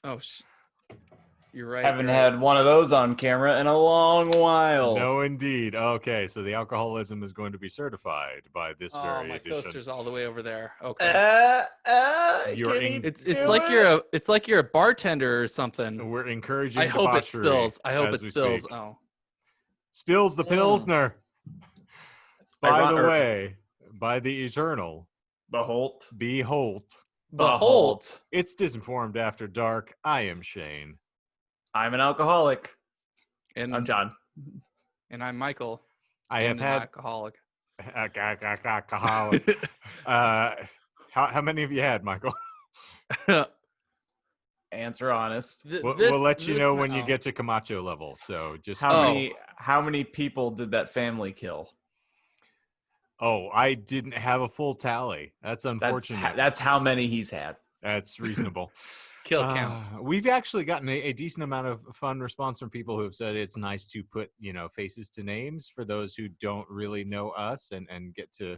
Oh, you're right. Haven't you're had right. one of those on camera in a long while. No, indeed. Okay, so the alcoholism is going to be certified by this Oh, very my edition. coaster's all the way over there. Okay. You're Can in- he It's do like it? it's like you're a bartender or something. We're encouraging I hope it debauchery spills. I hope as it we spills. speak. Oh. Spills the Pilsner. By the way, by the eternal, Behold. behold, Behold. it's Disinformed After Dark. I am Shane. I'm an alcoholic. And I'm John. And I'm Michael. I have an had alcoholic. alcoholic. How many have you had, Michael? Answer honest. We'll let you know when you get to Camacho level. So just how many people did that family kill? Oh, I didn't have a full tally. That's unfortunate. That's how many he's had. That's reasonable. Kill count. We've actually gotten a decent amount of fun response from people who have said it's nice to put, faces to names for those who don't really know us and get to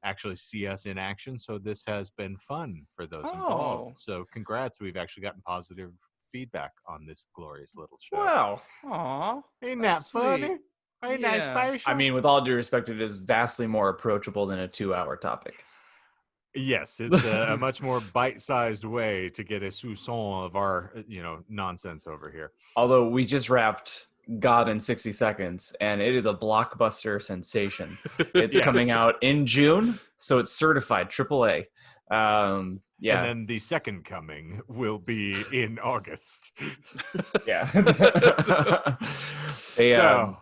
actually see us in action. So this has been fun for those involved. So congrats. We've actually gotten positive feedback on this glorious little show. Wow. Aw. Ain't that funny? Ain't that special? I mean, with all due respect, it is vastly more approachable than a 2-hour topic. Yes, it's a much more bite-sized way to get a soupçon of our, nonsense over here. Although we just wrapped God in 60 Seconds, and it is a blockbuster sensation. It's coming out in June, so it's certified AAA. Yeah. And then the second coming will be in August. Yeah.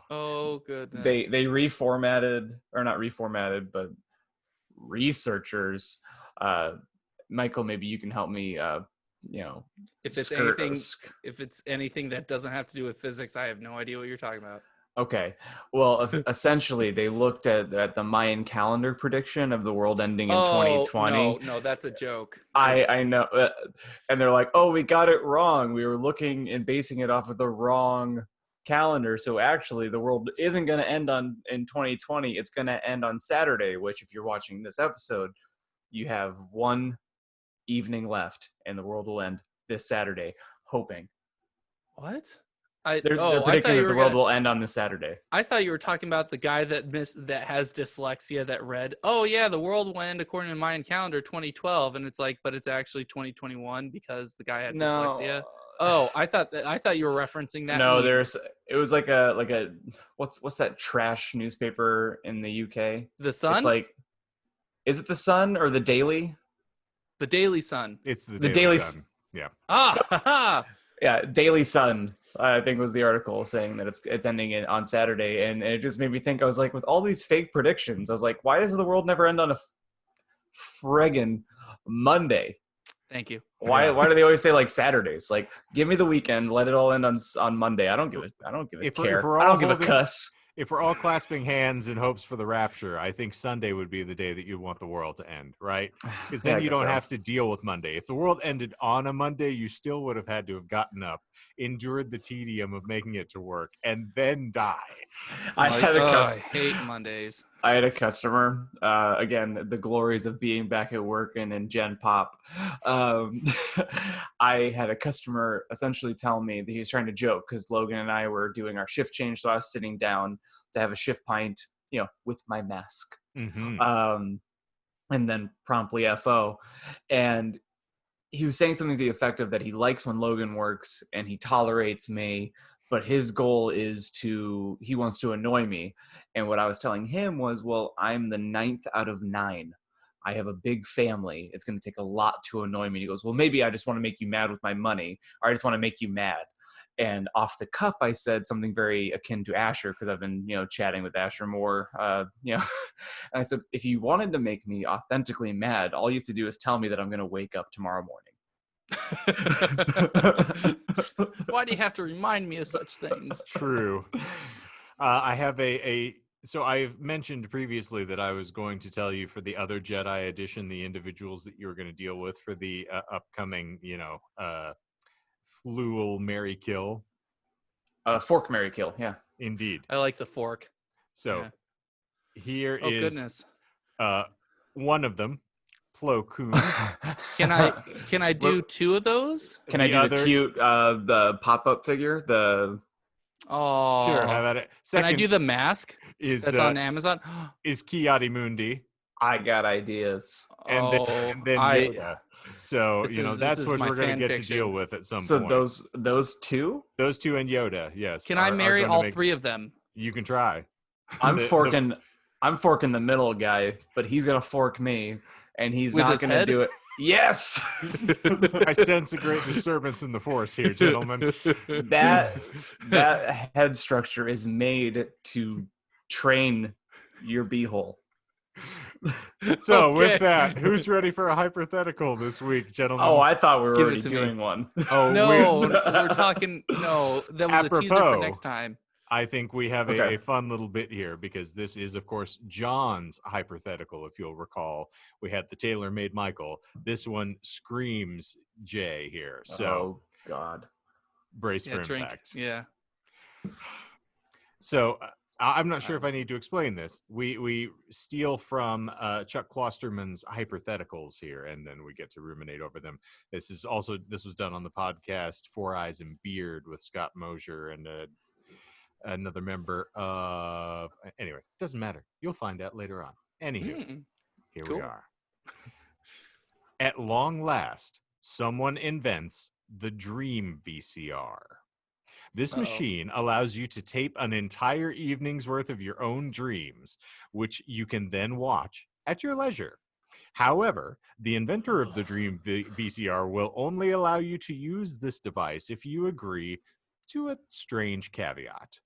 Oh goodness. They reformatted, or not reformatted, but researchers. Michael, maybe you can help me. If it's anything that doesn't have to do with physics, I have no idea what you're talking about. Okay. Well, essentially, they looked at the Mayan calendar prediction of the world ending in 2020. No, that's a joke. I know. And they're like, oh, we got it wrong. We were looking and basing it off of the wrong calendar. So actually, the world isn't going to end in 2020. It's going to end on Saturday, which if you're watching this episode, you have one evening left and the world will end this Saturday, hoping. What? They're predicting that the world will end on this Saturday. I thought you were talking about the guy that has dyslexia that read, oh yeah, the world will end according to Mayan calendar 2012, and it's like, but it's actually 2021 because the guy had dyslexia. Oh, I thought you were referencing that. No, it was like a what's that trash newspaper in the UK? The Sun? It's like, is it the Sun or the Daily? The Daily Sun. It's the Daily Sun. Yeah. Yeah, Daily Sun, I think was the article saying that it's ending on Saturday, and it just made me think. I was like, with all these fake predictions, I was like, why does the world never end on a friggin' Monday? Thank you. Why do they always say like Saturdays? Like, give me the weekend, let it all end on Monday. I don't give a care. I don't give a cuss. If we're all clasping hands in hopes for the rapture, I think Sunday would be the day that you want the world to end, right? Because then you don't have to deal with Monday. If the world ended on a Monday, you still would have had to have gotten up, endured the tedium of making it to work, and then die. I hate Mondays. I had a customer, again, the glories of being back at work and in Gen Pop. I had a customer essentially tell me that he was trying to joke because Logan and I were doing our shift change. So I was sitting down to have a shift pint, with my mask. Mm-hmm. And then promptly FO. And he was saying something to the effect of that he likes when Logan works and he tolerates me, but his goal is he wants to annoy me. And what I was telling him was, well, I'm the 9th out of 9. I have a big family. It's going to take a lot to annoy me. He goes, well, maybe I just want to make you mad with my money, or I just want to make you mad. And off the cuff, I said something very akin to Asher, because I've been, chatting with Asher more, and I said, if you wanted to make me authentically mad, all you have to do is tell me that I'm going to wake up tomorrow morning. Why do you have to remind me of such things? True. I have so I've mentioned previously that I was going to tell you for the other Jedi edition, the individuals that you were going to deal with for the upcoming, Fluel Marry Kill. Fork Marry Kill, yeah. Indeed. I like the fork. So here is goodness. One of them Plo Koon. Can I do 2 of those? Can I do other... the cute the pop-up figure? Oh, Sure, how about it? Can I Second do the mask is that's on Amazon? is Kiadi Mundi. I got ideas. And then Yoda. So, this that's is what my we're going to fan get fiction. to deal with at some So point. those two? Those two and Yoda, yes. Can I marry all 3 of them? You can try. I'm forking the middle guy, but he's gonna fork me, and he's With not his gonna head? do it. Yes. I sense a great disturbance in the force here, gentlemen. That head structure is made to train your beehole. So Okay. with that, who's ready for a hypothetical this week, gentlemen? Oh, I thought we were Give it already to me. doing one. Oh, No, we're talking. No, that was a teaser for Apropos. next time. I think we have Okay. a fun little bit here because this is, of course, John's hypothetical. If you'll recall, we had the tailor-made Michael. This one screams Jay here. So, Oh God. brace for Drink. impact. Yeah. So, I'm not sure if I need to explain this. We steal from Chuck Klosterman's hypotheticals here, and then we get to ruminate over them. This was done on the podcast Four Eyes and Beard with Scott Mosier and another member of. Anyway, doesn't matter. You'll find out later on. Anywho, here Cool. we are. At long last, someone invents the Dream VCR. This machine allows you to tape an entire evening's worth of your own dreams, which you can then watch at your leisure. However, the inventor of the Dream VCR will only allow you to use this device if you agree to a strange caveat.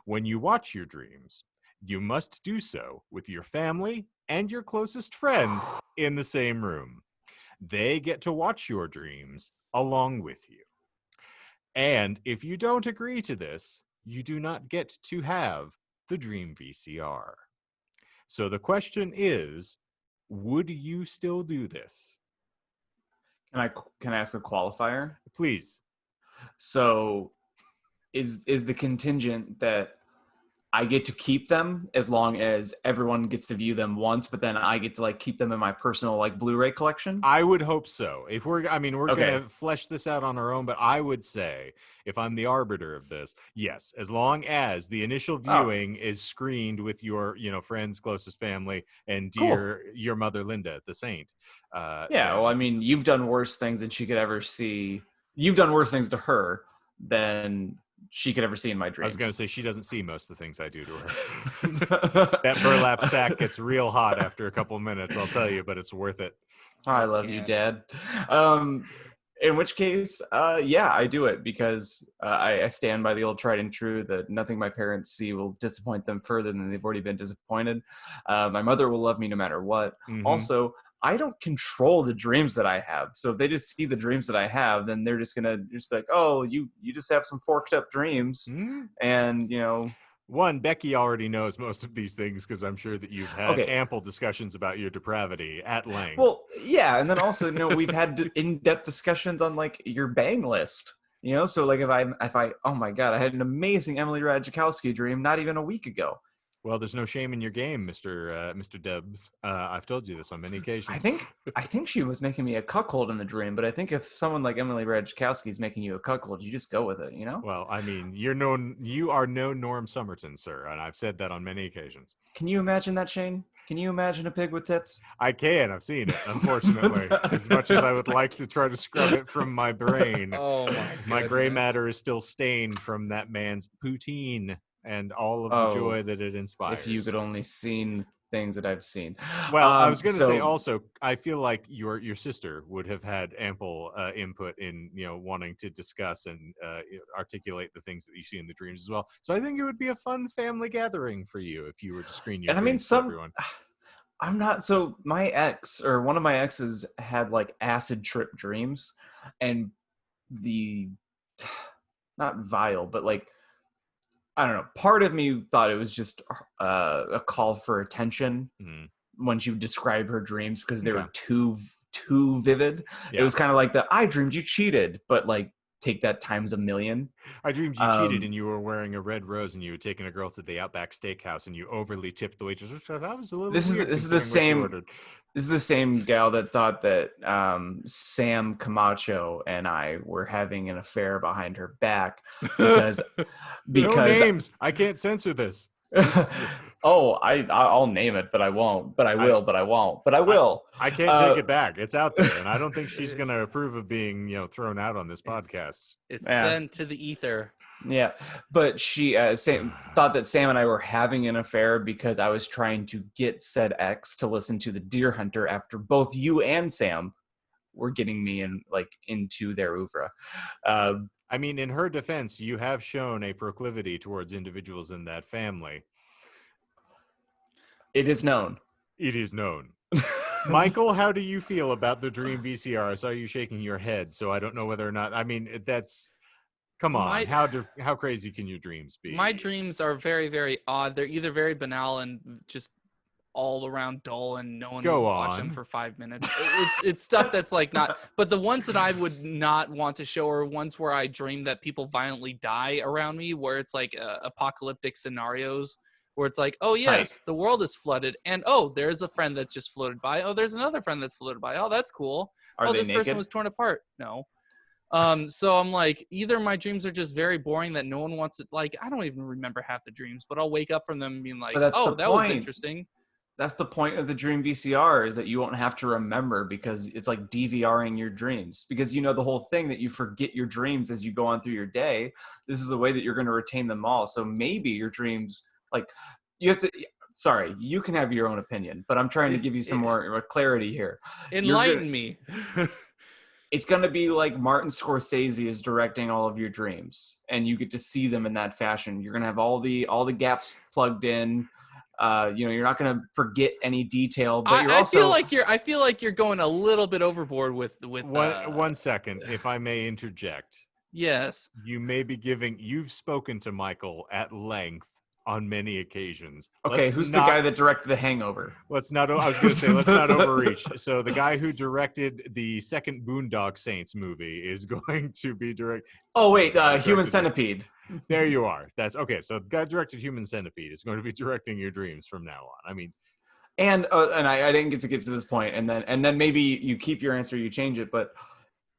When you watch your dreams, you must do so with your family and your closest friends in the same room. They get to watch your dreams along with you. And if you don't agree to this, you do not get to have the Dream VCR. So the question is, would you still do this? Can I ask a qualifier? Please. So, is the contingent that I get to keep them as long as everyone gets to view them once, but then I get to keep them in my personal Blu-ray collection? I would hope so. If we're Okay. going to flesh this out on our own, but I would say, if I'm the arbiter of this, yes, as long as the initial viewing is screened with your, friends, closest family, and your mother, Linda, the saint. Well, I mean, you've done worse things than she could ever see. You've done worse things to her than she could ever see in my dreams. I was going to say, she doesn't see most of the things I do to her. That burlap sack gets real hot after a couple minutes, I'll tell you, but it's worth it. I love you, Dad. In which case, I do it because I stand by the old tried and true that nothing my parents see will disappoint them further than they've already been disappointed. My mother will love me no matter what. Mm-hmm. Also, I don't control the dreams that I have. So if they just see the dreams that I have, then they're just gonna be like, oh, you just have some forked up dreams. Mm-hmm. And One, Becky already knows most of these things because I'm sure that you've had ample discussions about your depravity at length. Well, yeah, and then also, we've had in-depth discussions on your bang list. So if I oh my God, I had an amazing Emily Ratajkowski dream not even a week ago. Well, there's no shame in your game, Mr. Debs. I've told you this on many occasions. I think she was making me a cuckold in the dream, but I think if someone like Emily Ratajkowski is making you a cuckold, you just go with it, Well, I mean, you are no Norm Somerton, sir, and I've said that on many occasions. Can you imagine that, Shane? Can you imagine a pig with tits? I can. I've seen it, unfortunately. As much as I would like to try to scrub it from my brain, my gray matter is still stained from that man's poutine and all of the joy that it inspires. If you could only seen things that I've seen. Well, I was going to say also, I feel like your sister would have had ample input in wanting to discuss and articulate the things that you see in the dreams as well. So I think it would be a fun family gathering for you if you were to screen your dreams for everyone. I'm not. So my ex, or one of my exes, had acid trip dreams, and not vile, but I don't know. Part of me thought it was just a call for attention when she would describe her dreams because they were too vivid. Yeah. It was kind of like I dreamed you cheated, but take that times a million. I dreamed you cheated and you were wearing a red rose and you had taken a girl to the Outback Steakhouse and you overly tipped the waitress, which I thought was a little weird. This is the same. This is the same gal that thought that Sam Camacho and I were having an affair behind her back because no names. I can't censor this. Oh, I'll name it, but I won't. But I will. But I won't. But I will. I can't take it back. It's out there, and I don't think she's going to approve of being, thrown out on this podcast. It's sent to the ether. Yeah, but she thought that Sam and I were having an affair because I was trying to get said ex to listen to The Deer Hunter after both you and Sam were getting me into their oeuvre. I mean, in her defense, you have shown a proclivity towards individuals in that family. It is known. It is known. Michael, how do you feel about the Dream VCR? I saw you shaking your head, so I don't know whether or not. I mean, that's. Come on, how crazy can your dreams be? My dreams are very, very odd. They're either very banal and just all around dull, and no one will watch them for 5 minutes. It's stuff that's like not. But the ones that I would not want to show are ones where I dream that people violently die around me, where it's like apocalyptic scenarios. Where it's like, oh, yes, the world is flooded. And, oh, there's a friend that's just floated by. Oh, there's another friend that's floated by. Oh, that's cool. This person was torn apart. No. So I'm like, either my dreams are just very boring that no one wants to, like, I don't even remember half the dreams, but I'll wake up from them and being like, oh, that was interesting. That's the point of the Dream VCR, is that you won't have to remember, because it's like DVRing your dreams, because the whole thing that you forget your dreams as you go on through your day. This is the way that you're going to retain them all. So maybe your dreams, you have to, sorry, you can have your own opinion, but I'm trying to give you some more clarity here. Enlighten me. It's going to be like Martin Scorsese is directing all of your dreams, and you get to see them in that fashion. You're going to have all the gaps plugged in. You're not going to forget any detail, but I feel like you're going a little bit overboard with 1 second, if I may interject. Yes. You've spoken to Michael at length on many occasions. Okay, who's the guy that directed The Hangover? I was going to say, let's not overreach. So the guy who directed the second Boondock Saints movie is going to be Human Centipede. There you are. That's okay. So the guy directed Human Centipede is going to be directing your dreams from now on. I mean, and I didn't get to this point, and then maybe you keep your answer, you change it, but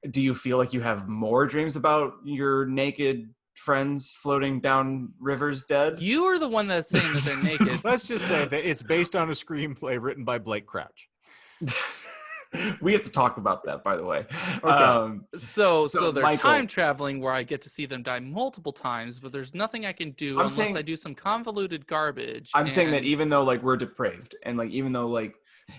do you feel like you have more dreams about your naked friends floating down rivers dead? You are the one that's saying that they're naked. Let's just say that it's based on a screenplay written by Blake Crouch. We have to talk about that, by the way. Okay. So they're Michael, time traveling where I get to see them die multiple times, but there's nothing I can do unless I do some convoluted garbage. I'm saying that even though we're depraved, and even though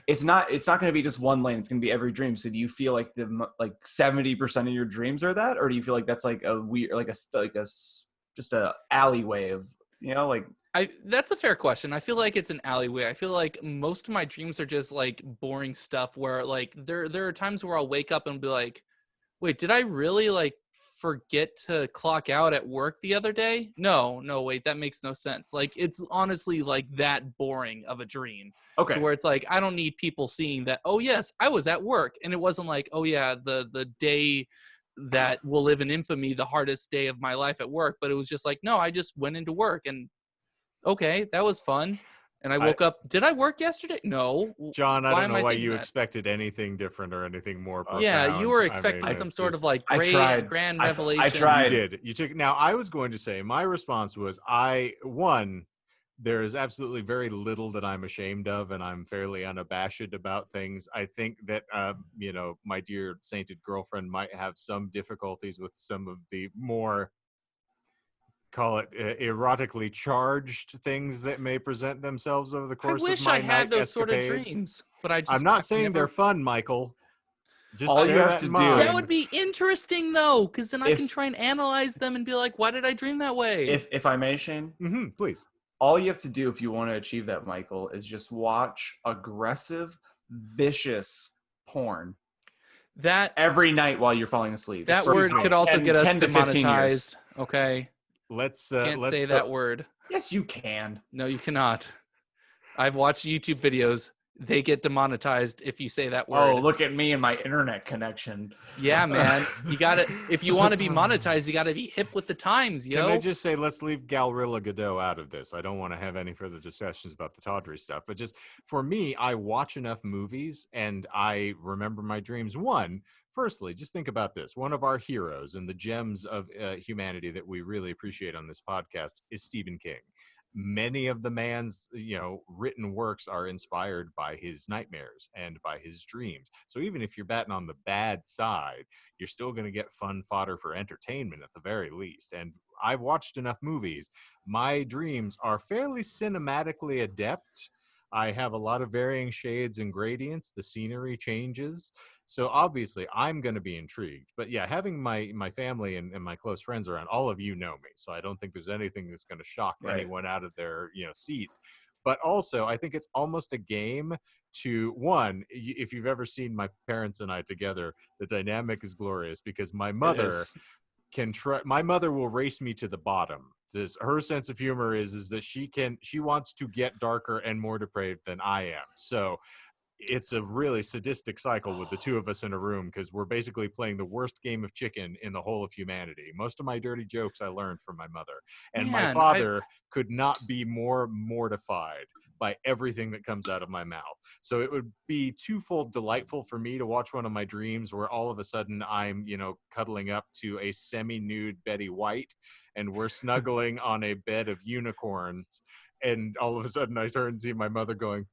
it's not going to be just one lane, it's going to be every dream. So do you feel like 70% of your dreams are that, or do you feel like that's like a weird, just a alleyway of that's a fair question. I feel like it's an alleyway. I feel like most of my dreams are just boring stuff where there are times where I'll wake up and be like, wait, did I really forget to clock out at work the other day? No, wait, that makes no sense. It's honestly that boring of a dream. Okay. To where it's I don't need people seeing that, oh yes, I was at work. And it wasn't oh yeah, the day that will live in infamy, the hardest day of my life at work. But it was just no, I just went into work and okay, that was fun. And I woke up. Did I work yesterday? No. John, I don't know why you expected anything different or anything more profound. Yeah, you were expecting some sort of grand revelation. I tried. You did. You took. Now, I was going to say, my response was, there is absolutely very little that I'm ashamed of, and I'm fairly unabashed about things. I think that, my dear sainted girlfriend might have some difficulties with some of the more, call it erotically charged things that may present themselves over the course of my night escapades. I wish I had those sort of dreams, but I'm not saying they're fun, Michael. Just all you have to do. That would be interesting, though, because then I can try and analyze them and be like, why did I dream that way? If I may, Shane? Mm-hmm, please. All you have to do if you want to achieve that, Michael, is just watch aggressive, vicious porn. That every night while you're falling asleep. That word could also get us demonetized. Okay. Let's say that word. Yes, you can. No, you cannot. I've watched YouTube videos. they get demonetized if you say that word. Oh, look at me and my internet connection. Yeah, man. You gotta, if you want to be monetized, you gotta be hip with the times, yo. Can I just say, let's leave Galrilla Godot out of this. I don't want to have any further discussions about the tawdry stuff, but just for me, I watch enough movies and I remember my dreams. Firstly, just think about this. One of our heroes and the gems of humanity that we really appreciate on this podcast is Stephen King. Many of the man's, written works are inspired by his nightmares and by his dreams. So even if you're batting on the bad side, you're still going to get fun fodder for entertainment at the very least. And I've watched enough movies. My dreams are fairly cinematically adept. I have a lot of varying shades and gradients. The scenery changes. So obviously I'm going to be intrigued. But yeah, having my family and my close friends around, all of you know me. So I don't think there's anything that's going to shock anyone out of their seats. But also, I think it's almost a game to, one, if you've ever seen my parents and I together, the dynamic is glorious because my mother my mother will race me to the bottom. Her sense of humor is that she wants to get darker and more depraved than I am. So it's a really sadistic cycle with the two of us in a room because we're basically playing the worst game of chicken in the whole of humanity. Most of my dirty jokes I learned from my mother. And my father could not be more mortified by everything that comes out of my mouth. So it would be twofold delightful for me to watch one of my dreams where all of a sudden I'm, cuddling up to a semi-nude Betty White and we're snuggling on a bed of unicorns. And all of a sudden I turn and see my mother going,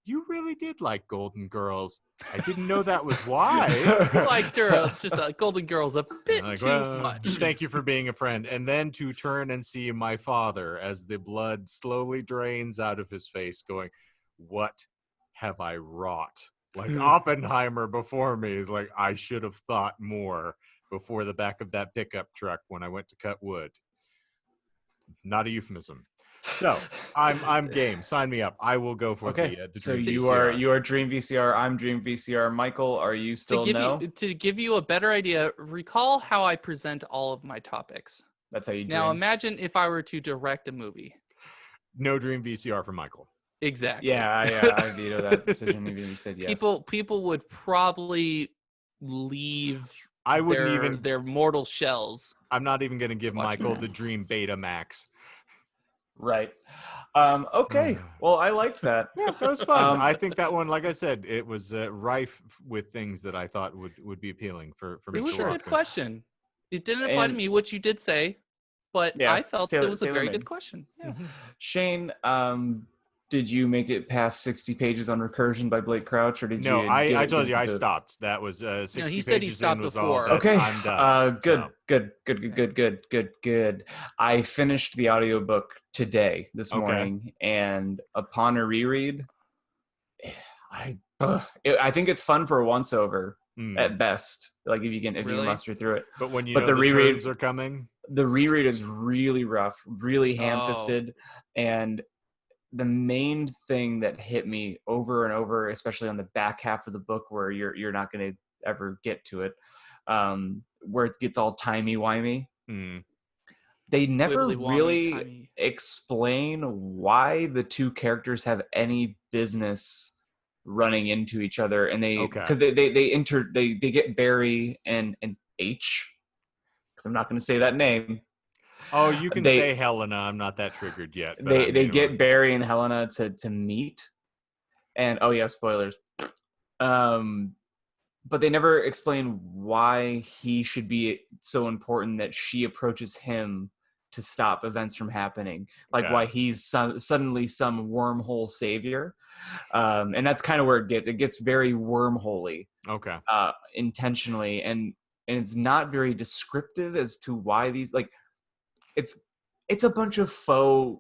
"You really did like Golden Girls. I didn't know that was why." You liked her, Golden Girls a bit too much. Thank you for being a friend. And then to turn and see my father as the blood slowly drains out of his face going, "What have I wrought?" Like Oppenheimer before me is like, I should have thought more before the back of that pickup truck when I went to cut wood. Not a euphemism. So I'm game. Sign me up. I will go for the so Dream you VCR. are Dream VCR. I'm Dream VCR. Michael, are you still to give you a better idea? Recall how I present all of my topics. That's how you dream. Now imagine if I were to direct a movie. No Dream VCR for Michael. Exactly. Yeah, I veto that decision. Even if you said yes. People would probably leave. I wouldn't even their mortal shells. I'm not even going to give Michael the Dream Beta Max. Right. Okay. Well, I liked that. Yeah, that was fun. I think that one, like I said, it was rife with things that I thought would be appealing for It Mr. was a Watkins. good question. It didn't apply to me, which you did say, but I felt it was a very good question. Yeah. Shane, did you make it past 60 pages on Recursion by Blake Crouch, or did you? No, I told you I stopped. That was 60 he pages said he stopped in was before. all. Okay. I'm done. Good. I finished the audiobook today, this morning, and upon a reread, I think it's fun for a once over at best. Like if you can muster through it. But when the rereads are coming, the reread is really rough, really ham-fisted, and the main thing that hit me over and over, especially on the back half of the book where you're not going to ever get to it, where it gets all timey-wimey. They never really explain why the two characters have any business running into each other, and because they get Barry and H, because I'm not going to say that name. Oh, you can say Helena. I'm not that triggered yet. They get Barry and Helena to meet, and spoilers. But they never explain why he should be so important that she approaches him to stop events from happening. Like why he's suddenly some wormhole savior. And that's kind of where it gets very wormholey. Okay. Intentionally, and it's not very descriptive as to why these it's a bunch of faux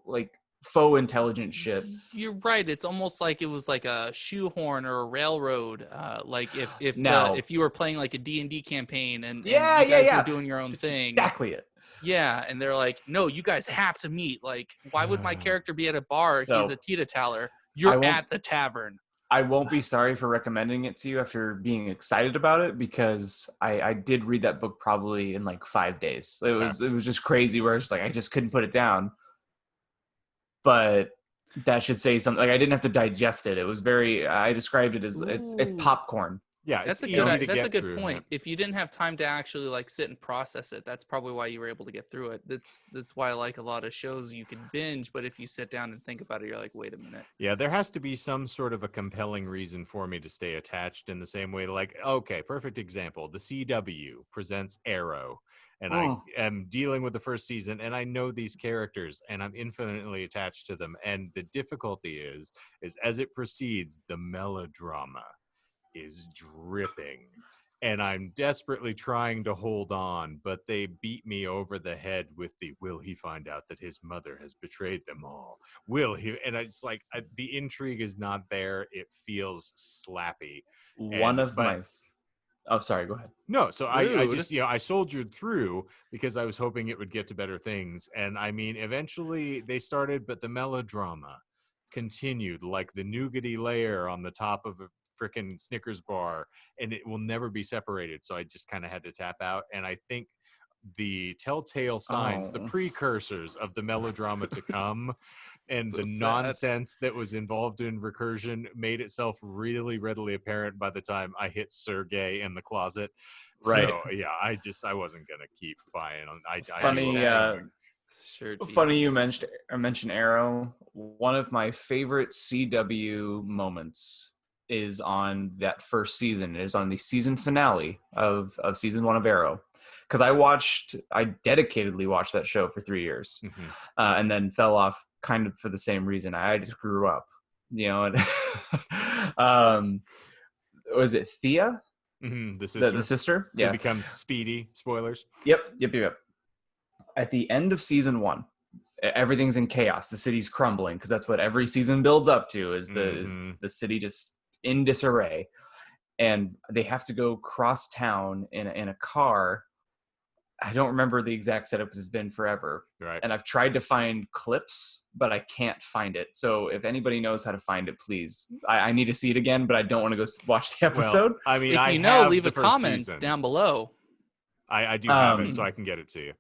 intelligent shit. You're right. It's almost like it was like a shoehorn or a railroad. Like if you were playing like a D&D campaign and you guys were doing your own thing. Exactly it. Yeah, and they're like, no, you guys have to meet. Like, why would my character be at a bar? He's a teetotaler. You're at the tavern. I won't be sorry for recommending it to you after being excited about it, because I did read that book probably in like 5 days. It was just crazy where it's like I just couldn't put it down. But that should say something. Like I didn't have to digest it. It was very. I described it as it's Ooh. popcorn. Yeah, That's it's a easy good. to That's a get good through. point. If you didn't have time to actually like sit and process it, that's probably why you were able to get through it. That's why I like a lot of shows you can binge, but if you sit down and think about it, you're like, wait a minute. Yeah, there has to be some sort of a compelling reason for me to stay attached in the same way. Like, okay, perfect example. The CW presents Arrow, and I am dealing with the first season, and I know these characters, and I'm infinitely attached to them. And the difficulty is as it proceeds, the melodrama is dripping. And I'm desperately trying to hold on, but they beat me over the head with the will he find out that his mother has betrayed them all? Will he? And it's like the intrigue is not there. It feels slappy. Oh, sorry. Go ahead. No, so I Rude. just, I soldiered through because I was hoping it would get to better things. And I mean, eventually they started, but the melodrama continued like the nougaty layer on the top of a freaking Snickers bar, and it will never be separated. So I just kind of had to tap out. And I think the telltale signs, the precursors of the melodrama to come, and So the sad. nonsense that was involved in Recursion made itself really readily apparent by the time I hit Sergey in the closet. Right. So yeah, I wasn't gonna keep buying on. Funny. Sure. Funny you mentioned Arrow. One of my favorite CW moments is on that first season. It is on the season finale of season 1 of Arrow. Because I dedicatedly watched that show for 3 years, and then fell off kind of for the same reason. I just grew up, And was it Thea? The sister. The sister? Who becomes Speedy. Spoilers. Yep. At the end of season 1, everything's in chaos. The city's crumbling because that's what every season builds up to. Is the city just in disarray, and they have to go cross town in a car. I don't remember the exact setup because it's been forever. Right. And I've tried to find clips, but I can't find it. So if anybody knows how to find it, please. I need to see it again, but I don't want to go watch the episode. Well, I mean, if you have leave the a first comment season. down below. I do have it, so I can get it to you.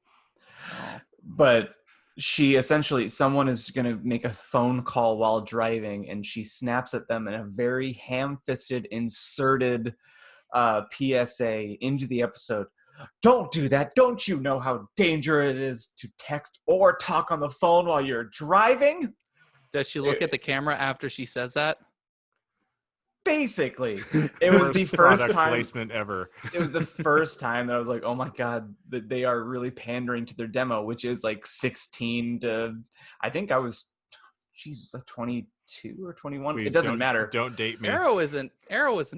But someone is going to make a phone call while driving, and she snaps at them in a very ham-fisted, inserted PSA into the episode. Don't do that. Don't you know how dangerous it is to text or talk on the phone while you're driving? Does she look at the camera after she says that? Basically, it was the first time placement ever. It was the first time that I was like, "Oh my god, that they are really pandering to their demo," which is like 16 to. I think I was, Jesus, like 22 or 21. Please, it doesn't matter. Don't date me. Arrow isn't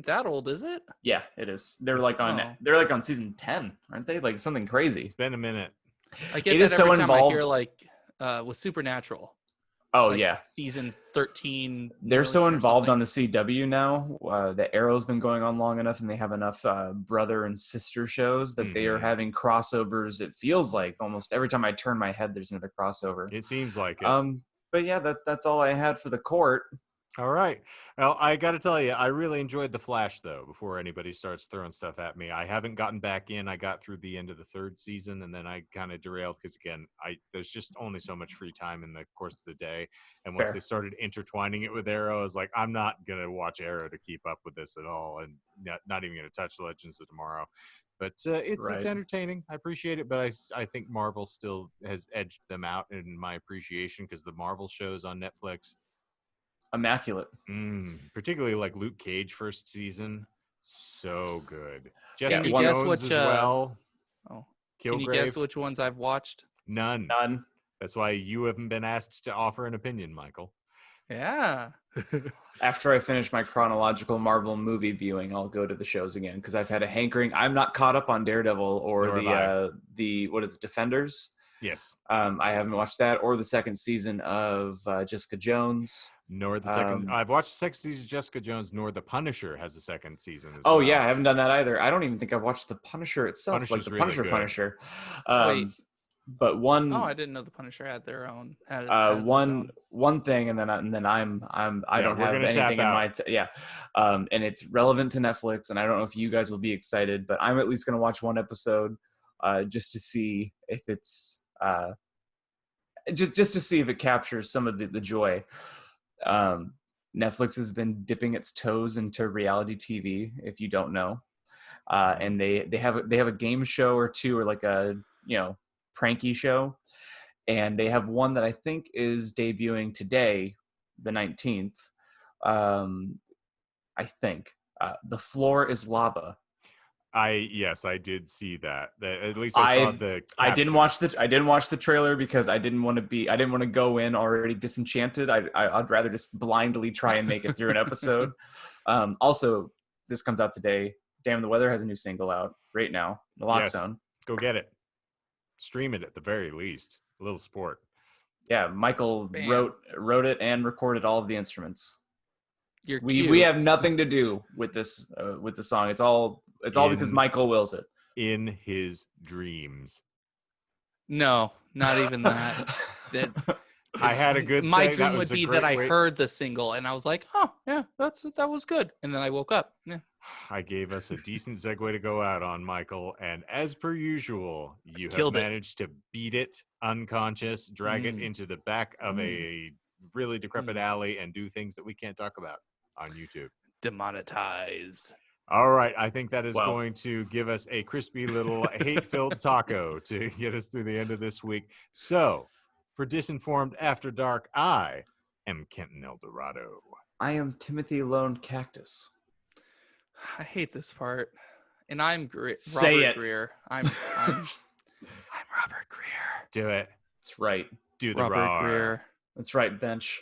that old, is it? Yeah, it is. They're like on season 10, aren't they? Like something crazy. It's been a minute. I get it that is every so time involved. I hear like with Supernatural. Oh like yeah, season 13. They're so involved on the CW now. The Arrow's been going on long enough, and they have enough brother and sister shows that they are having crossovers. It feels like almost every time I turn my head, there's another crossover. It seems like it. But yeah, that's all I had for the court. All right. Well, I got to tell you, I really enjoyed The Flash, though, before anybody starts throwing stuff at me. I haven't gotten back in. I got through the end of the 3rd season, and then I kind of derailed because, again, there's just only so much free time in the course of the day. And once they started intertwining it with Arrow, I was like, I'm not going to watch Arrow to keep up with this at all, and not even going to touch Legends of Tomorrow. But it's entertaining. I appreciate it, but I think Marvel still has edged them out in my appreciation because the Marvel shows on Netflix, immaculate. Particularly like Luke Cage first season, so good. Can you guess which? Can you guess which ones I've watched? None. That's why you haven't been asked to offer an opinion, Michael. Yeah. After I finish my chronological Marvel movie viewing, I'll go to the shows again because I've had a hankering. I'm not caught up on Daredevil or the what is it, Defenders. Yes. I haven't watched that or the 2nd season of Jessica Jones. Nor the second. I've watched the 2nd season of Jessica Jones, nor The Punisher has a 2nd season. Yeah, I haven't done that either. I don't even think I've watched The Punisher itself, Punisher's like the really Punisher. Wait. But one. Oh, I didn't know the Punisher had their own. One thing, and then I don't have anything in my and it's relevant to Netflix, and I don't know if you guys will be excited, but I'm at least going to watch one episode, just to see if it's just to see if it captures some of the joy. Netflix has been dipping its toes into reality TV, if you don't know. And they have a game show or two, or like a pranky show, and they have one that I think is debuting today, the 19th. I think The Floor is Lava. Yes, I did see that. At least I saw the caption. I didn't watch the trailer because I didn't want to go in already disenchanted. I'd rather just blindly try and make it through an episode. Also, this comes out today. Damn the Weather has a new single out right now. Naloxone. Yes, go get it. Stream it at the very least. A little support. Yeah, Michael wrote it and recorded all of the instruments. We have nothing to do with this with the song. It's all because Michael wills it. In his dreams. No, not even that. I had a good. My dream would be that I heard the single and I was like, oh yeah, that was good, and then I woke up. Yeah. I gave us a decent segue to go out on, Michael, and as per usual, you have managed to beat it unconscious, drag it into the back of a really decrepit alley, and do things that we can't talk about on YouTube. Demonetized. All right, I think that is going to give us a crispy little hate-filled taco to get us through the end of this week. So, for Disinformed After Dark, I am Kenton Eldorado. I am Timothy Lone Cactus. I hate this part, and I'm Robert Greer. I'm Robert Greer. Do it. That's right. Do the Robert Greer. That's right, bench.